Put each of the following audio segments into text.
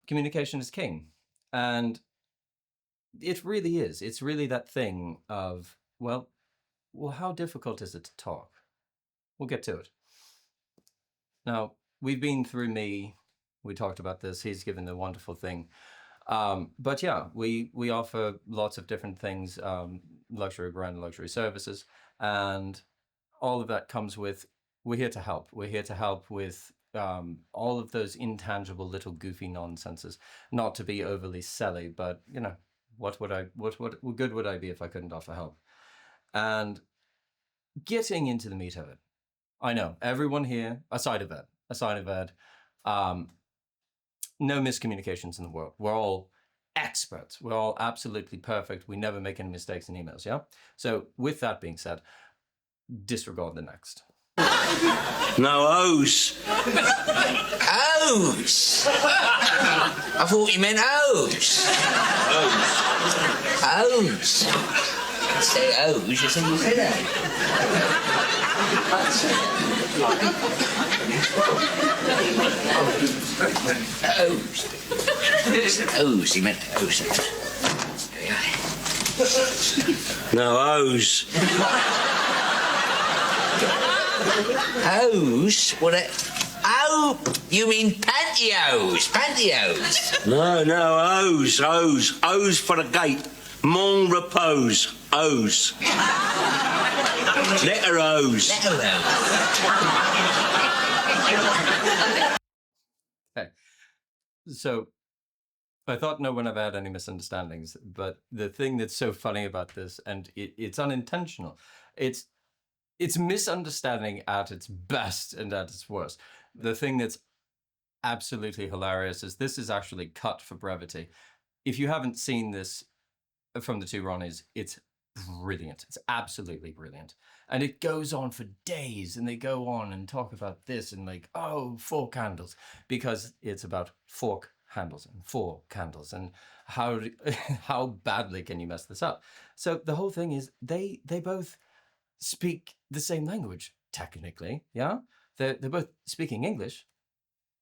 communication is king. And it really is. It's really that thing of, well, how difficult is it to talk? We'll get to it. Now, we've been through me. We talked about this. He's given the wonderful thing. But yeah, we offer lots of different things, luxury brand, luxury services, and all of that comes with, we're here to help. We're here to help with all of those intangible little goofy nonsenses. Not to be overly selly, but you know, what good would I be if I couldn't offer help? And getting into the meat of it, I know everyone here, aside of Ed, no miscommunications in the world. We're all experts. We're all absolutely perfect. We never make any mistakes in emails, yeah? So with that being said, disregard the next. No O's. O's? I thought you meant O's. O's. You say O's, you say you say that. O's, he meant O's. No O's. O's? What? Oh, you mean pantyhose? Pantyhose? No, O's. O's for the gate. Mon repose. O's. Letter O's. Letter O's. Okay. So I thought no one ever had any misunderstandings, but the thing that's so funny about this, and it's unintentional, it's misunderstanding at its best and at its worst. The thing that's absolutely hilarious is this is actually cut for brevity. If you haven't seen this from the two Ronnies, it's brilliant. It's absolutely brilliant. And it goes on for days, and they go on and talk about this and like, oh, fork handles, because it's about fork handles and four candles and how badly can you mess this up. So the whole thing is they both speak the same language, technically, yeah? They're both speaking English,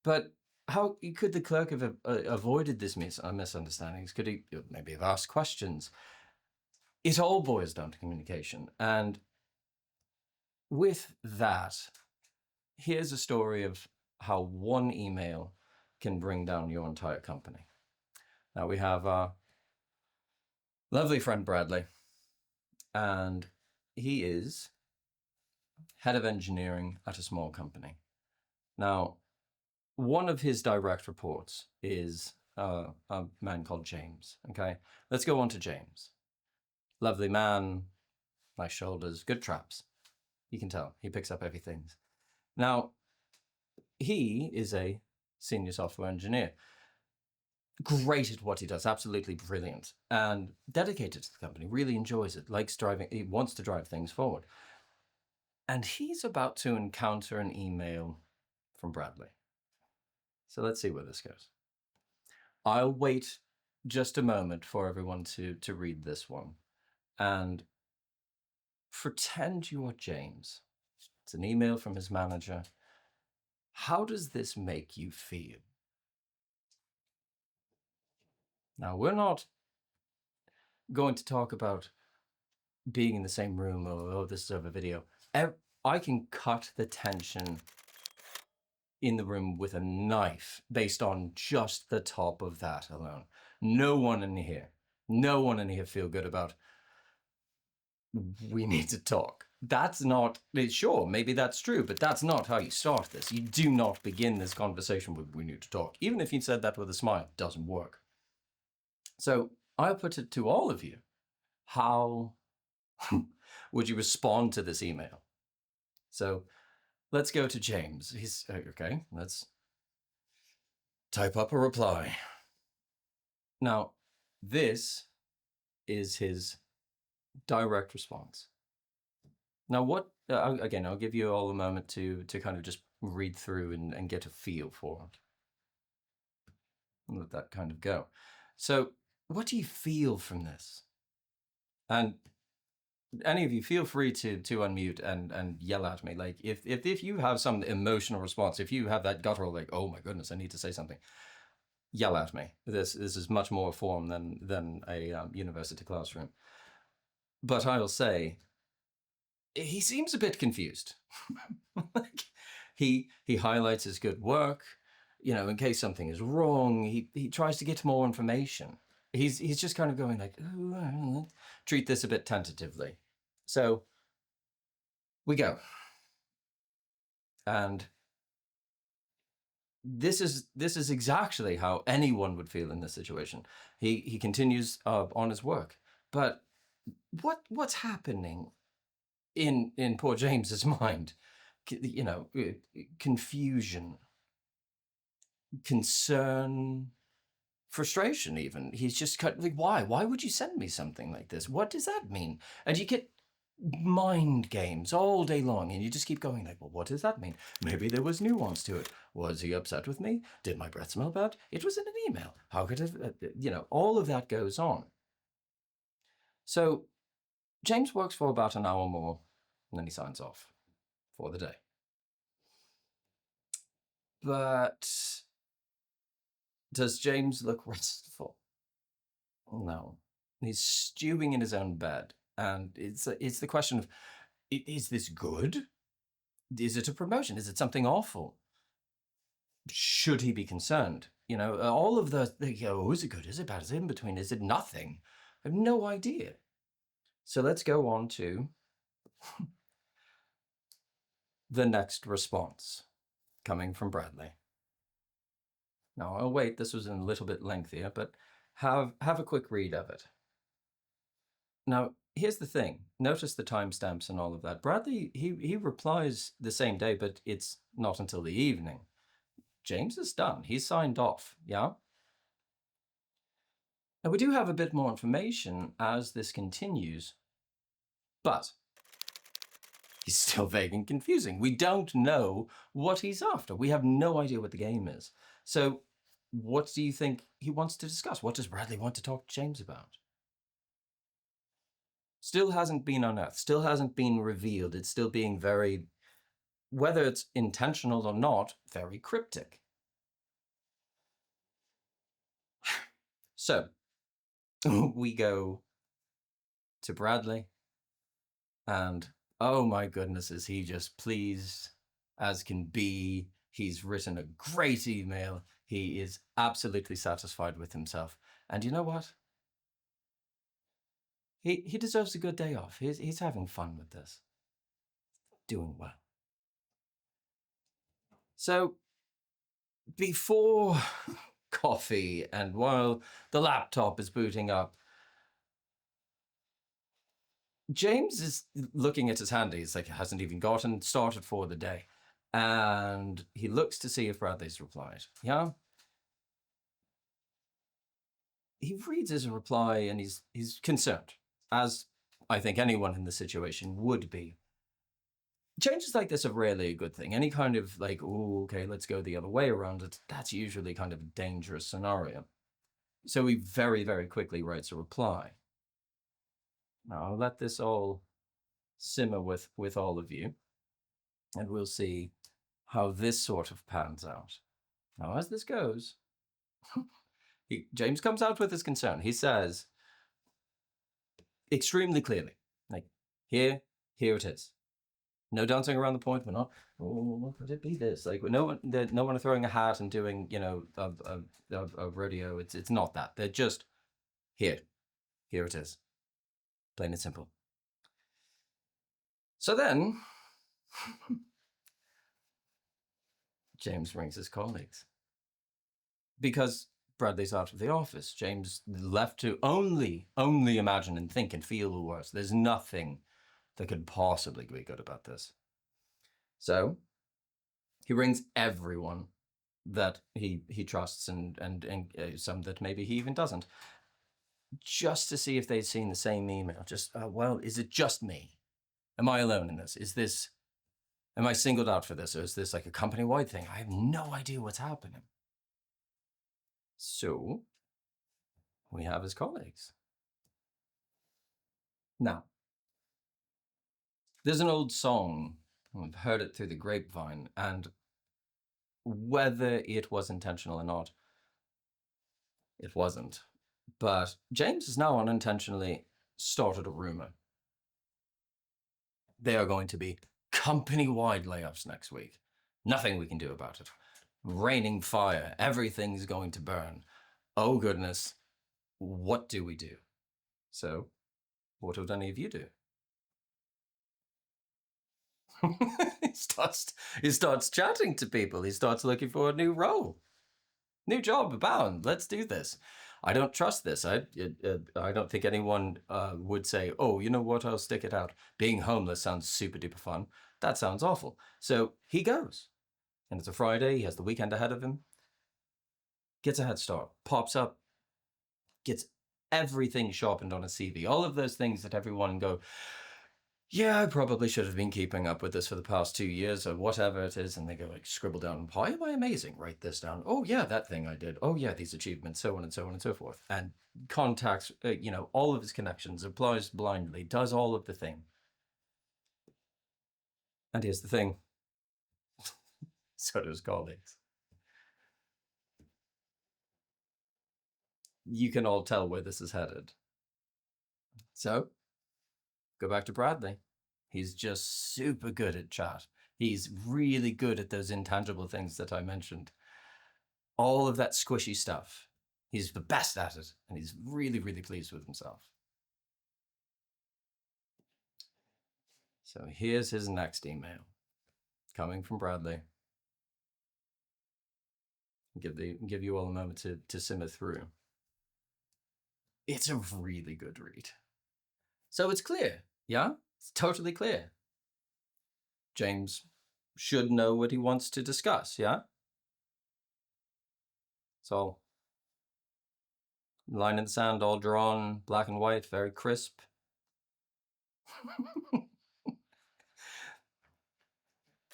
but how could the clerk have avoided this misunderstandings? Could he maybe have asked questions? It all boils down to communication. And with that, here's a story of how one email can bring down your entire company. Now we have our lovely friend Bradley, and he is head of engineering at a small company. Now, one of his direct reports is a man called James, okay? Let's go on to James. Lovely man, nice shoulders, good traps. You can tell, he picks up everything. Now, he is a senior software engineer. Great at what he does, absolutely brilliant, and dedicated to the company, really enjoys it, likes driving, he wants to drive things forward. And he's about to encounter an email from Bradley. So let's see where this goes. I'll wait just a moment for everyone to read this one. And pretend you're James. It's an email from his manager. How does this make you feel? Now, we're not going to talk about being in the same room or, oh, this is over video. I can cut the tension in the room with a knife based on just the top of that alone. No one in here feel good about, we need to talk. That's not, sure, maybe that's true, but that's not how you start this. You do not begin this conversation with, we need to talk. Even if you said that with a smile, it doesn't work. So I'll put it to all of you. How would you respond to this email? So let's go to James. He's, okay, let's type up a reply. Now, this is his direct response. Now, what, again, I'll give you all a moment to kind of just read through and get a feel for it. And let that kind of go. So what do you feel from this? And any of you, feel free to unmute and yell at me. Like if you have some emotional response, if you have that guttural, like, oh my goodness, I need to say something, yell at me. This is much more form than a university classroom. But I'll say, he seems a bit confused. Like, he highlights his good work, in case something is wrong. He tries to get more information. He's just kind of going like, treat this a bit tentatively. So we go. And this is exactly how anyone would feel in this situation. He continues on his work. But what's happening in poor James's mind? Confusion, concern, frustration even. He's just like, why would you send me something like this? What does that mean? And you get mind games all day long, and you just keep going like, well, what does that mean? Maybe there was nuance to it. Was he upset with me? Did my breath smell bad? It was in an email. How could it, all of that goes on. So James works for about an hour more, and then he signs off for the day. But does James look restful? No. He's stewing in his own bed. And it's the question of, is this good? Is it a promotion? Is it something awful? Should he be concerned? All of the is it good? Is it bad? Is it in between? Is it nothing? I have no idea. So let's go on to the next response coming from Bradley. Now, I'll wait. This was a little bit lengthier, but have a quick read of it. Now, here's the thing. Notice the timestamps and all of that. Bradley, he replies the same day, but it's not until the evening. James is done. He's signed off, yeah? Now, we do have a bit more information as this continues, but he's still vague and confusing. We don't know what he's after. We have no idea what the game is. So what do you think he wants to discuss? What does Bradley want to talk to James about? Still hasn't been unearthed, still hasn't been revealed. It's still being very, whether it's intentional or not, very cryptic. So we go to Bradley, and oh my goodness, is he just pleased as can be. He's written a great email. He is absolutely satisfied with himself. And you know what? He deserves a good day off. He's having fun with this. Doing well. So before coffee and while the laptop is booting up, James is looking at his handy. He's like, hasn't even gotten started for the day. And he looks to see if Bradley's replied. Yeah? He reads his reply and he's concerned, as I think anyone in the situation would be. Changes like this are rarely a good thing. Any kind of like, oh, okay, let's go the other way around it, that's usually kind of a dangerous scenario. So he very, very quickly writes a reply. Now, I'll let this all simmer with all of you, and we'll see how this sort of pans out. Now, as this goes, James comes out with his concern. He says, extremely clearly, like, here it is. No dancing around the point. We're not, what could it be this? Like, no one throwing a hat and doing, a rodeo. It's not that. They're just, here it is. Plain and simple. So then, James rings his colleagues. Because Bradley's out of the office, James left to only imagine and think and feel the worst. There's nothing that could possibly be good about this. So he rings everyone that he trusts and some that maybe he even doesn't, just to see if they'd seen the same email. Just, well, is it just me? Am I alone in this? Am I singled out for this? Or is this like a company-wide thing? I have no idea what's happening. So we have his colleagues. Now, there's an old song, I've heard it through the grapevine, and whether it was intentional or not, It wasn't. But James has now unintentionally started a rumor. They are going to be company-wide layoffs next week. Nothing we can do about it. Raining fire. Everything's going to burn. Oh, goodness. What do we do? So, what would any of you do? he starts chatting to people. He starts looking for a new role. New job abound. Let's do this. I don't trust this. I don't think anyone would say, oh, you know what? I'll stick it out. Being homeless sounds super duper fun. That sounds awful. So he goes. And it's a Friday. He has the weekend ahead of him. Gets a head start. Pops up. Gets everything sharpened on a CV. All of those things that everyone go, yeah, I probably should have been keeping up with this for the past 2 years or whatever it is. And they go like, scribble down, why am I amazing? Write this down. Oh yeah, that thing I did. Oh yeah, these achievements, so on and so on and so forth. And contacts, all of his connections, applies blindly, does all of the thing. And here's the thing. So do his colleagues. You can all tell where this is headed. So, go back to Bradley. He's just super good at chat. He's really good at those intangible things that I mentioned. All of that squishy stuff. He's the best at it, and he's really, really pleased with himself. So here's his next email, coming from Bradley. Give you all a moment to simmer through. It's a really good read. So it's clear, yeah? It's totally clear. James should know what he wants to discuss, yeah? It's all line in the sand, all drawn, black and white, very crisp.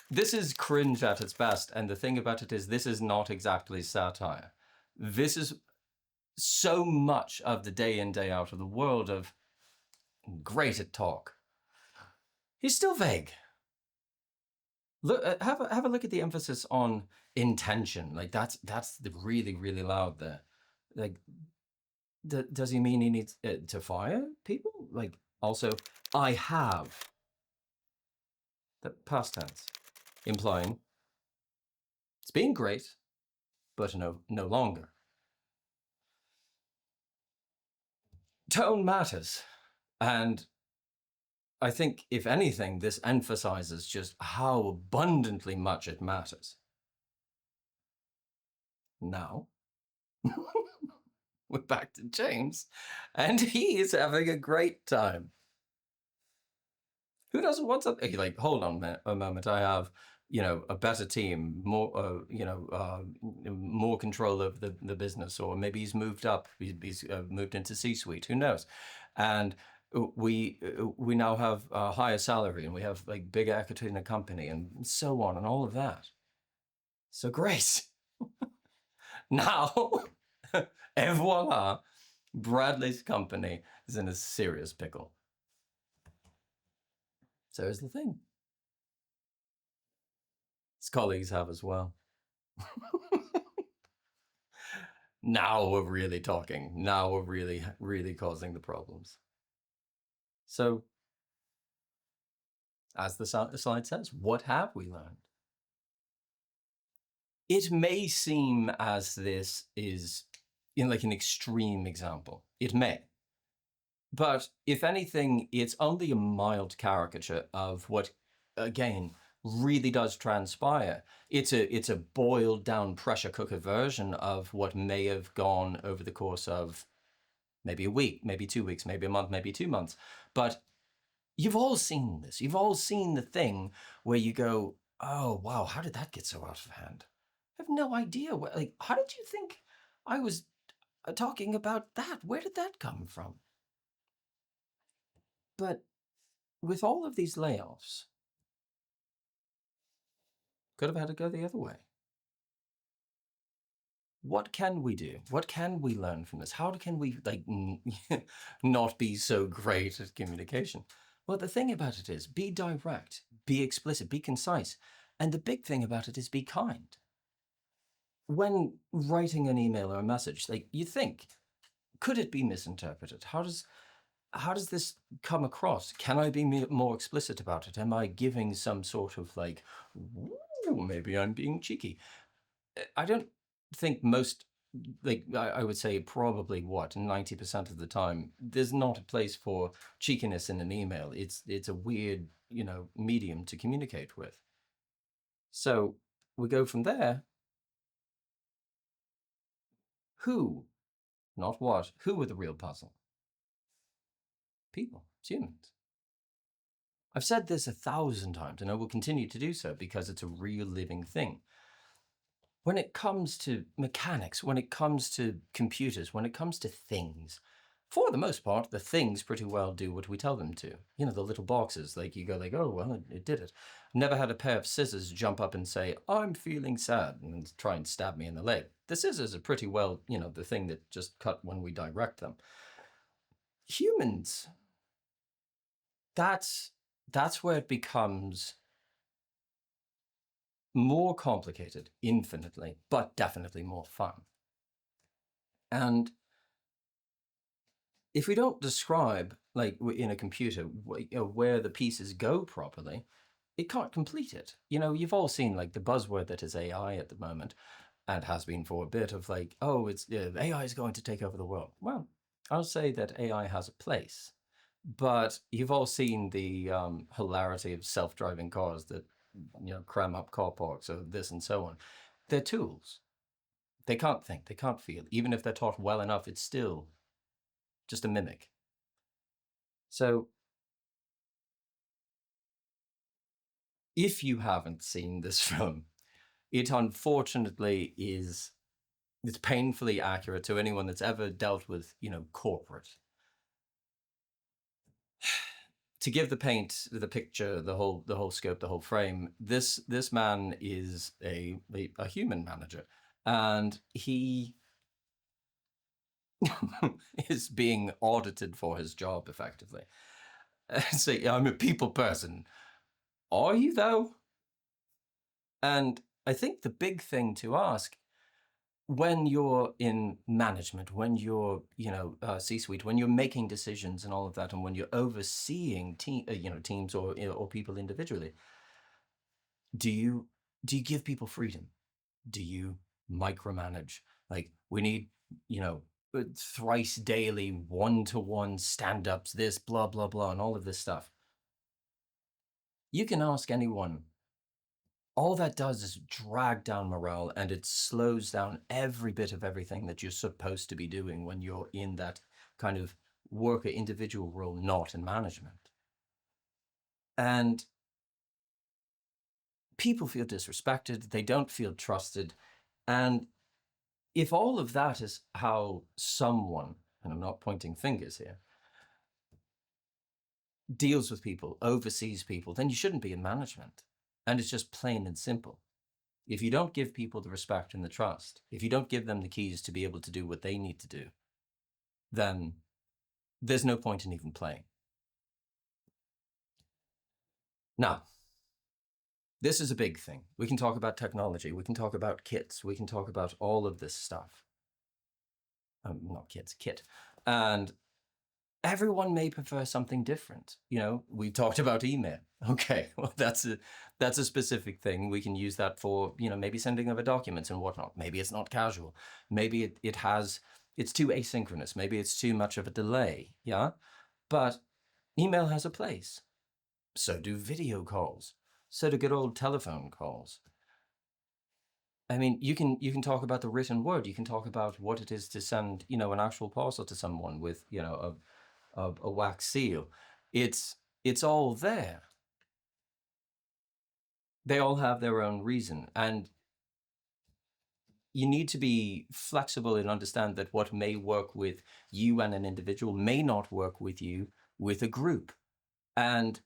This is cringe at its best, and the thing about it is this is not exactly satire. This is so much of the day in, day out of the world of great at talk. He's still vague. Look, have a look at the emphasis on intention. Like that's the really, really loud there. Like, does he mean he needs to fire people? Like, also, I have. The past tense, implying it's been great, but no longer. Tone matters, and I think, if anything, this emphasizes just how abundantly much it matters. Now, we're back to James, and he is having a great time. Who doesn't want something? Like, hold on a moment, I have, a better team, more, more control of the business, or maybe he's moved up, he's moved into C-suite, who knows? And we now have a higher salary, and we have like bigger equity in the company, and so on, and all of that. So great. Now, et voila, Bradley's company is in a serious pickle. So here's the thing. His colleagues have as well. Now we're really talking. Now we're really, really causing the problems. So, as the slide says, what have we learned? It may seem as this is like an extreme example. It may. But if anything, it's only a mild caricature of what, again, really does transpire. It's a boiled down pressure cooker version of what may have gone over the course of maybe a week, maybe 2 weeks, maybe a month, maybe 2 months. But you've all seen this. You've all seen the thing where you go, oh, wow, how did that get so out of hand? I have no idea. Like, how did you think I was talking about that? Where did that come from? But with all of these layoffs, could have had to go the other way. What can we do? What can we learn from this? How can we not be so great at communication? Well, the thing about it is be direct, be explicit, be concise. And the big thing about it is be kind. when writing an email or a message, like you think, could it be misinterpreted? How does this come across? Can I be more explicit about it? Am I giving some sort of like, ooh, maybe I'm being cheeky? I don't think most, like I would say probably 90% of the time, there's not a place for cheekiness in an email. It's a weird, medium to communicate with. So we go from there. Who, not what, who are the real puzzle? People, it's humans. I've said this 1,000 times, and I will continue to do so because it's a real living thing. When it comes to mechanics, when it comes to computers, when it comes to things, for the most part, the things pretty well do what we tell them to. The little boxes, like you go like, oh, well, it did it. Never had a pair of scissors jump up and say, I'm feeling sad, and try and stab me in the leg. The scissors are pretty well, the thing that just cut when we direct them. Humans, that's where it becomes more complicated, infinitely, but definitely more fun. And if we don't describe, like in a computer, where the pieces go properly, it can't complete it. You've all seen like the buzzword that is AI at the moment, and has been for a bit, of like, oh, it's AI is going to take over the world. Well, I'll say that AI has a place, but you've all seen the hilarity of self-driving cars that cram up car parks or this and so on. They're tools. They can't think, they can't feel. Even if they're taught well enough, it's still just a mimic. So if you haven't seen this film, it unfortunately it's painfully accurate to anyone that's ever dealt with, corporate. To give the picture, the whole scope, the whole frame, this man is a human manager, and he is being audited for his job effectively. So I'm a people person. Are you though? And I think the big thing to ask, when you're in management, when you're, C-suite, when you're making decisions and all of that, and when you're overseeing teams or people individually, do you give people freedom? Do you micromanage? Like, we need, thrice daily one-to-one stand-ups, this, blah, blah, blah, and all of this stuff. You can ask anyone. All that does is drag down morale, and it slows down every bit of everything that you're supposed to be doing when you're in that kind of worker individual role, not in management. And people feel disrespected, they don't feel trusted. And if all of that is how someone, and I'm not pointing fingers here, deals with people, oversees people, then you shouldn't be in management. And it's just plain and simple. If you don't give people the respect and the trust, if you don't give them the keys to be able to do what they need to do, then there's no point in even playing. Now, this is a big thing. We can talk about technology. We can talk about kits. We can talk about all of this stuff. Not kits, kit. And everyone may prefer something different. We talked about email. Okay, well, that's a specific thing. We can use that for, maybe sending over documents and whatnot. Maybe it's not casual. Maybe it's too asynchronous. Maybe it's too much of a delay. Yeah, but email has a place. So do video calls. So do good old telephone calls. I mean, you can talk about the written word. You can talk about what it is to send, an actual parcel to someone with, a wax seal. It's all there. They all have their own reason, and you need to be flexible and understand that what may work with you and an individual may not work with you with a group. And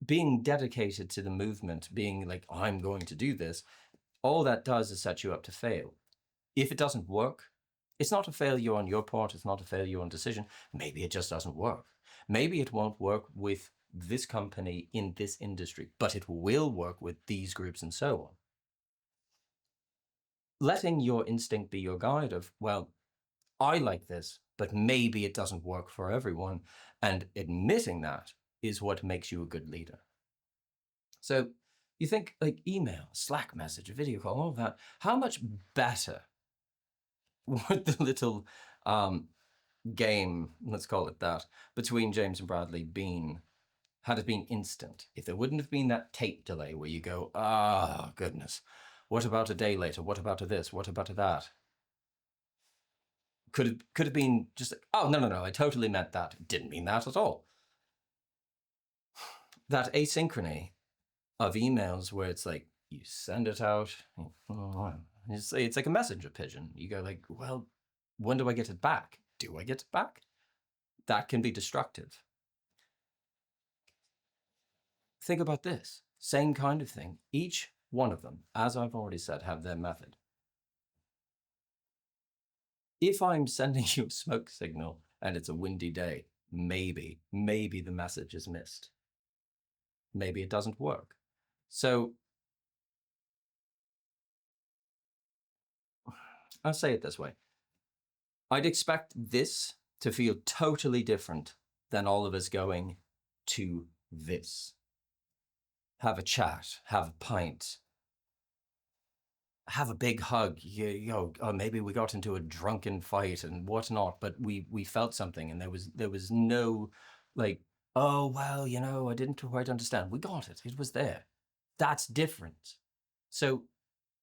being dedicated to the movement, being like, I'm going to do this, all that does is set you up to fail. If it doesn't work, it's not a failure on your part, it's not a failure on decision. Maybe it just doesn't work. Maybe it won't work with this company in this industry, but it will work with these groups and so on. letting your instinct be your guide of, well, I like this, but maybe it doesn't work for everyone. And admitting that is what makes you a good leader. So you think like email, Slack message, a video call, all of that, how much better would the little game, let's call it that, between James and Bradley been had it been instant? If there wouldn't have been that tape delay where you go, goodness, what about a day later? What about a this? What about a that? Could have been just, oh, no, I totally meant that. Didn't mean that at all. That asynchrony of emails where it's like, you send it out, it's like a messenger pigeon. You go like, well, when do I get it back? Do I get it back? That can be destructive. Think about this, same kind of thing. Each one of them, as I've already said, have their method. If I'm sending you a smoke signal and it's a windy day, maybe the message is missed. Maybe it doesn't work. So I'll say it this way. I'd expect this to feel totally different than all of us going to this. Have a chat, have a pint, have a big hug. Maybe we got into a drunken fight and whatnot, but we felt something, and there was no like, oh well, I didn't quite understand. We got it. It was there. That's different. So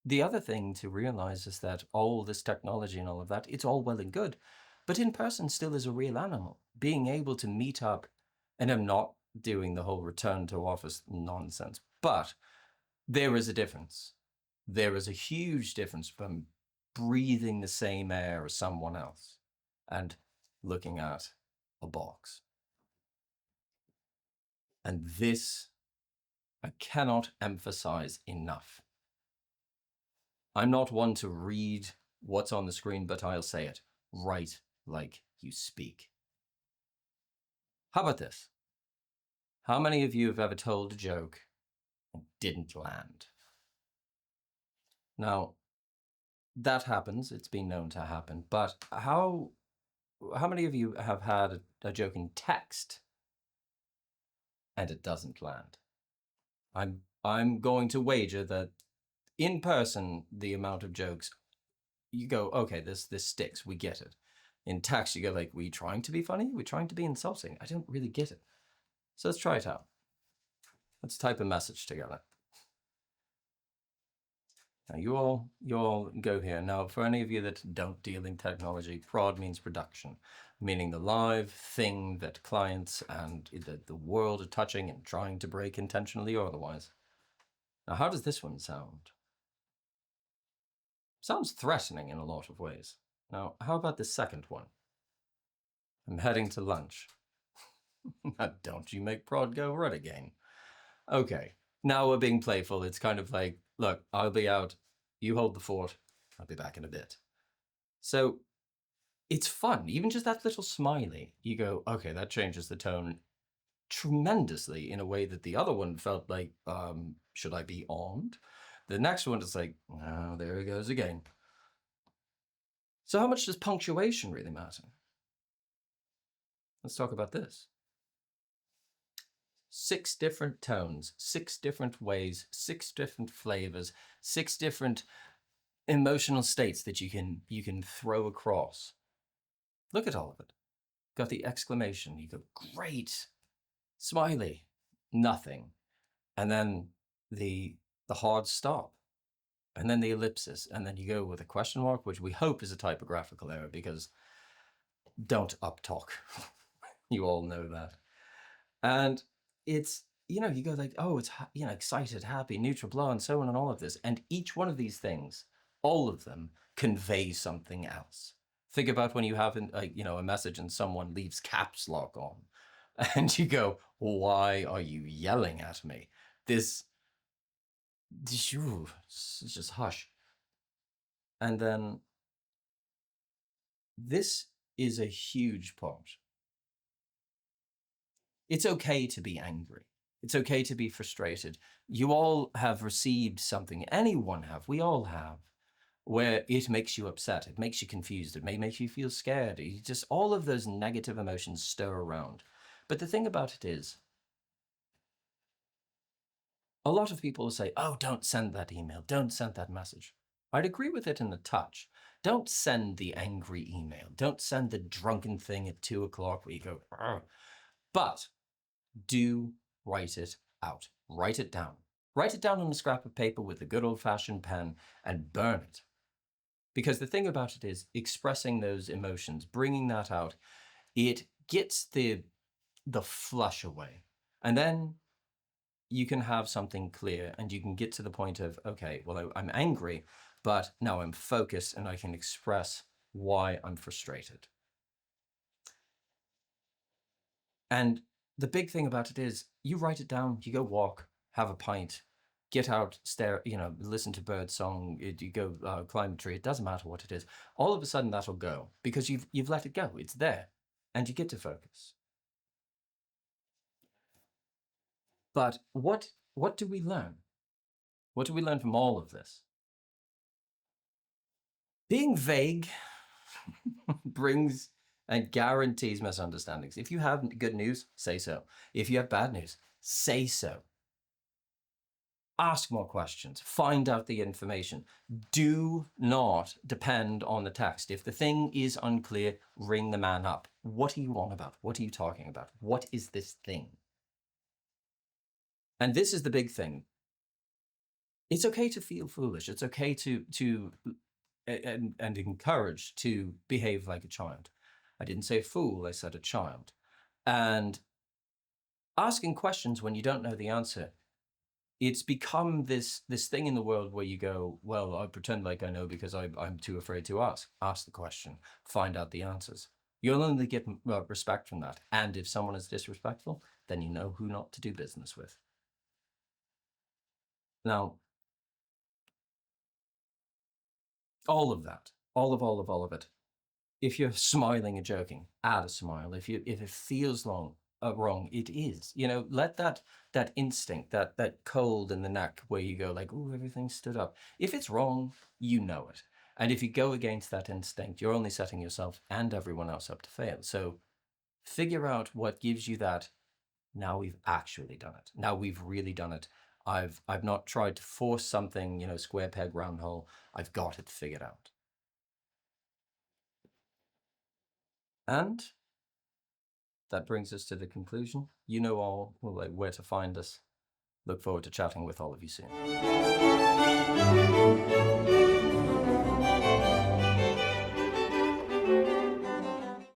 the other thing to realize is that all this technology and all of that, it's all well and good, but in person still is a real animal. Being able to meet up, and I'm not doing the whole return to office nonsense, but there is a difference. There is a huge difference from breathing the same air as someone else and looking at a box. And this, I cannot emphasize enough. I'm not one to read what's on the screen, but I'll say it. Write like you speak. How about this? How many of you have ever told a joke and didn't land? Now, that happens. It's been known to happen. But how many of you have had a joke in text and it doesn't land? I'm going to wager that in person, the amount of jokes, you go, okay, this sticks. We get it. In text, you go like, we trying to be funny? We trying to be insulting? I don't really get it. So let's try it out. Let's type a message together. Now you all go here. Now, for any of you that don't deal in technology, prod means production, meaning the live thing that clients and the world are touching and trying to break intentionally or otherwise. Now, how does this one sound? Sounds threatening in a lot of ways. Now, how about the second one? I'm heading to lunch. Don't you make prod go red again. Okay, now we're being playful. It's kind of like, look, I'll be out. You hold the fort. I'll be back in a bit. So it's fun. Even just that little smiley, you go, okay, that changes the tone tremendously in a way that the other one felt like, should I be armed? The next one is like, oh, there he goes again. So how much does punctuation really matter? Let's talk about this. 6 different tones, 6 different ways, 6 different flavors, 6 different emotional states that you can throw across. Look at all of it. Got the exclamation, you go, great, smiley, nothing. And then the hard stop, and then the ellipsis, and then you go with a question mark, which we hope is a typographical error, because don't uptalk. You all know that. And it's, you go like, oh, it's, excited, happy, neutral, blah, and so on, and all of this. And each one of these things, all of them, convey something else. Think about when you have, a message and someone leaves caps lock on, and you go, why are you yelling at me? This just hush. And then this is a huge part. It's okay to be angry. It's okay to be frustrated. You all have received something. Anyone have. We all have. where it makes you upset, it makes you confused, it may make you feel scared. You just, all of those negative emotions stir around. But the thing about it is, a lot of people say, oh, don't send that email, don't send that message. I'd agree with it in a touch. Don't send the angry email. Don't send the drunken thing at 2 o'clock where you go, argh. But do write it out. Write it down. Write it down on a scrap of paper with a good old-fashioned pen and burn it. Because the thing about it is, expressing those emotions, bringing that out, it gets the flush away. And then you can have something clear and you can get to the point of, okay, well, I'm angry, but now I'm focused and I can express why I'm frustrated. And the big thing about it is, you write it down, you go walk, have a pint, get out, stare, listen to bird song, you go climb a tree, it doesn't matter what it is. All of a sudden that'll go because you've let it go, it's there, and you get to focus. But what do we learn? What do we learn from all of this? Being vague brings and guarantees misunderstandings. If you have good news, say so. If you have bad news, say so. Ask more questions, find out the information. Do not depend on the text. If the thing is unclear, ring the man up. What are you on about? What are you talking about? What is this thing? And this is the big thing. It's okay to feel foolish. It's okay to encouraged to behave like a child. I didn't say a fool, I said a child. And asking questions when you don't know the answer, it's become this thing in the world where you go, well, I pretend like I know because I'm too afraid to ask. Ask the question, find out the answers. You'll only get respect from that. And if someone is disrespectful, then you know who not to do business with. Now, all of that, all of it. If you're smiling and joking, add a smile. If it feels wrong, it is. Let that instinct, that cold in the neck where you go like, oh, everything stood up. If it's wrong, you know it. And if you go against that instinct, you're only setting yourself and everyone else up to fail. So figure out what gives you that. Now we've actually done it. Now we've really done it. I've not tried to force something, square peg, round hole. I've got it figured out. And that brings us to the conclusion. You know all where to find us. Look forward to chatting with all of you soon.